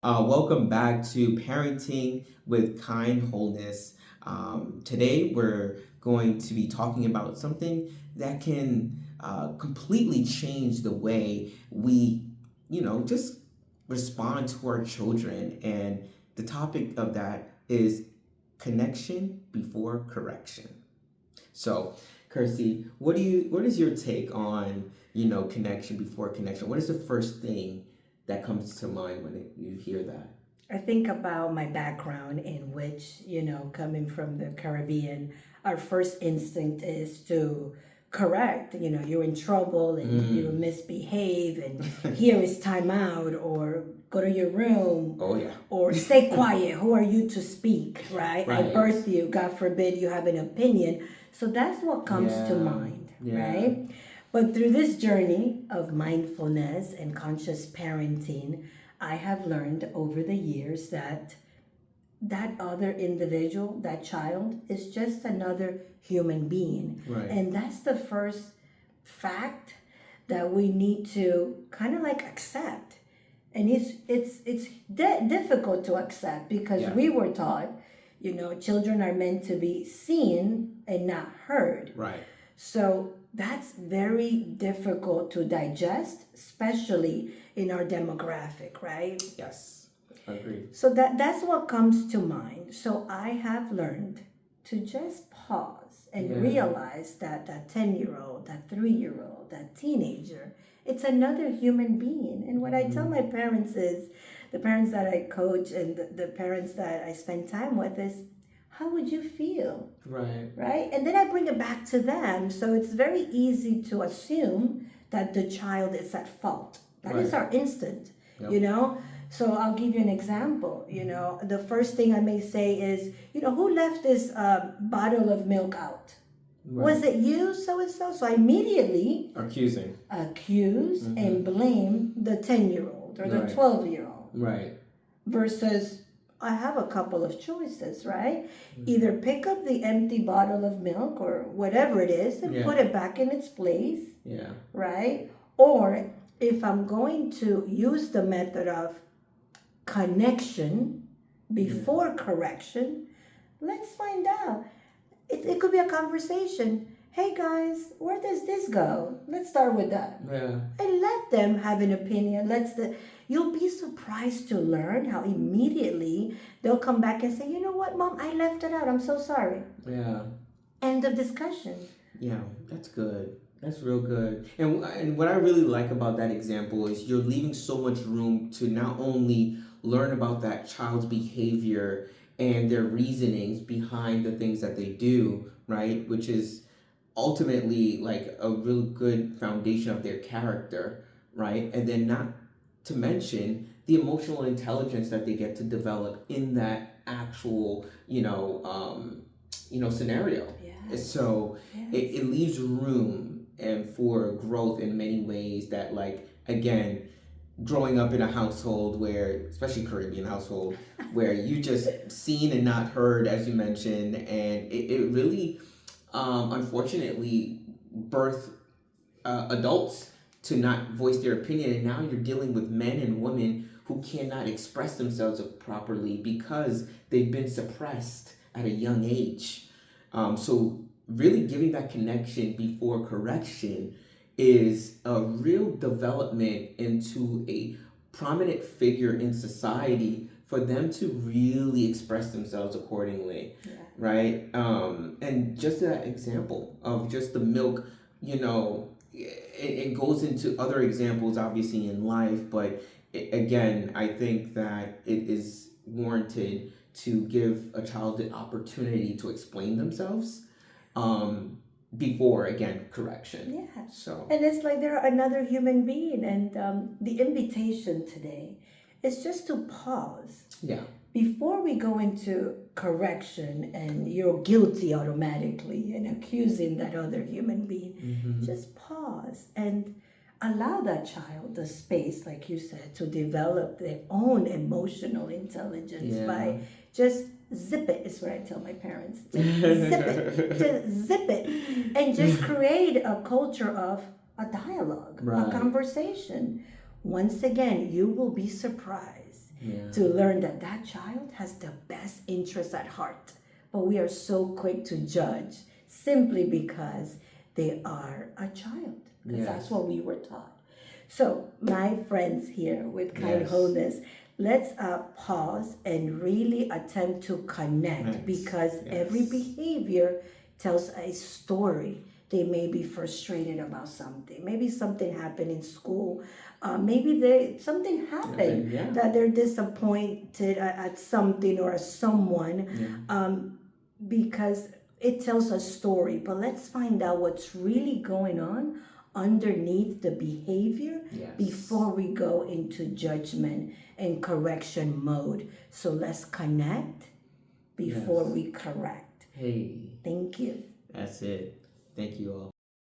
Welcome back to Parenting with Kind Wholeness. Today, we're going to be talking about something that can completely change the way we, just respond to our children. And the topic of that is connection before correction. So, Kirsty, what is your take on, connection before connection? What is the first thing that comes to mind when you hear that? I think about my background, in which, coming from the Caribbean, our first instinct is to correct. You're in trouble and you misbehave, and here is time out, or go to your room, Oh yeah. or stay quiet. Who are you to speak, right? I Right. birthed you. God forbid you have an opinion. So that's what comes to Yeah. mind, Yeah. right? But through this journey of mindfulness and conscious parenting, I have learned over the years that that other individual, that child, is just another human being. Right. And that's the first fact that we need to kind of like accept. And it's difficult to accept because Yeah. we were taught, children are meant to be seen and not heard. Right. So that's very difficult to digest, especially in our demographic, right? Yes. Agreed. So that's what comes to mind. So I have learned to just pause and Yeah. realize that that 10-year-old, that 3-year-old, that teenager, it's another human being. And what I tell my parents is, the parents that I coach and the parents that I spend time with is, how would you feel? Right. Right? And then I bring it back to them. So it's very easy to assume that the child is at fault. That is Right. our instinct, Yep. So I'll give you an example. The first thing I may say is, who left this bottle of milk out? Right. Was it you, so and so? So I immediately Accusing. accuse and blame the 10-year-old or the Right. 12-year-old. Right. Versus, I have a couple of choices, right? Either pick up the empty bottle of milk or whatever it is and Yeah. put it back in its place, Yeah. right? Or if I'm going to use the method of connection before correction, let's find out. It could be a conversation. Hey guys, where does this go? Let's start with that. Yeah. And let them have an opinion. You'll be surprised to learn how immediately they'll come back and say, you know what, Mom, I left it out. I'm so sorry. Yeah. End of discussion. Yeah. That's good. That's real good. And what I really like about that example is you're leaving so much room to not only learn about that child's behavior and their reasonings behind the things that they do, right? Which is ultimately like a real good foundation of their character, right? And then not to mention the emotional intelligence that they get to develop in that actual, scenario. Yes. So Yes. it leaves room and for growth in many ways that, like, again, growing up in a household where, especially Caribbean household, where you just seen and not heard, as you mentioned, and it really, unfortunately, birth adults to not voice their opinion, and now you're dealing with men and women who cannot express themselves properly because they've been suppressed at a young age. So really giving that connection before correction is a real development into a prominent figure in society for them to really express themselves accordingly. Yeah. Right? And just that example of just the milk, it goes into other examples obviously in life, but again, I think that it is warranted to give a child the opportunity to explain themselves before, again, correction. Yeah. So, And it's like they're another human being. And the invitation today is just to pause. yeah. Before we go into correction and you're guilty automatically and accusing that other human being, just pause and allow that child the space, like you said, to develop their own emotional intelligence by just zip it, is what I tell my parents. Just zip it. Just zip it. And just create a culture of a dialogue, Right. a conversation. Once again, you will be surprised Yeah. to learn that that child has the best interest at heart. But we are so quick to judge simply because they are a child. Because that's what we were taught. So, my friends here with Kind Wholeness, let's pause and really attempt to connect because every behavior tells a story. They may be frustrated about something. Maybe something happened in school. Maybe something happened that they're disappointed at something or someone because it tells a story. But let's find out what's really going on underneath the behavior before we go into judgment and correction mode. So let's connect before we correct. Hey. Thank you. That's it. Thank you all.